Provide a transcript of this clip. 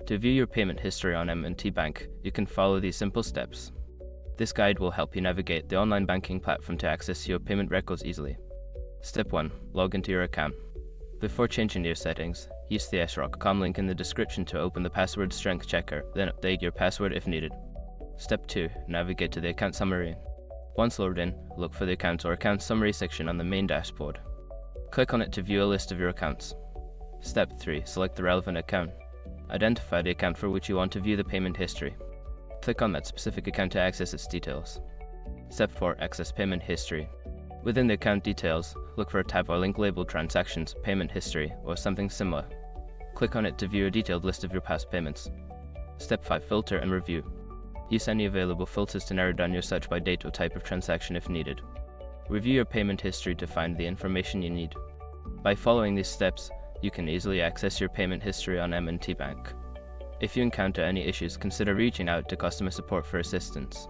To view your payment history on M&T Bank, you can follow these simple steps. This guide will help you navigate the online banking platform to access your payment records easily. Step 1. Log into your account. Before changing your settings, use the sroc.com link in the description to open the password strength checker, then update your password if needed. Step 2. Navigate to the account summary. Once logged in, look for the account or account summary section on the main dashboard. Click on it to view a list of your accounts. Step 3. Select the relevant account. Identify the account for which you want to view the payment history. Click on that specific account to access its details. Step 4. Access payment history. Within the account details, look for a tab or link labeled Transactions, Payment History, or something similar. Click on it to view a detailed list of your past payments. Step 5. Filter and review. Use any available filters to narrow down your search by date or type of transaction if needed. Review your payment history to find the information you need. By following these steps, you can easily access your payment history on M&T Bank. If you encounter any issues, consider reaching out to customer support for assistance.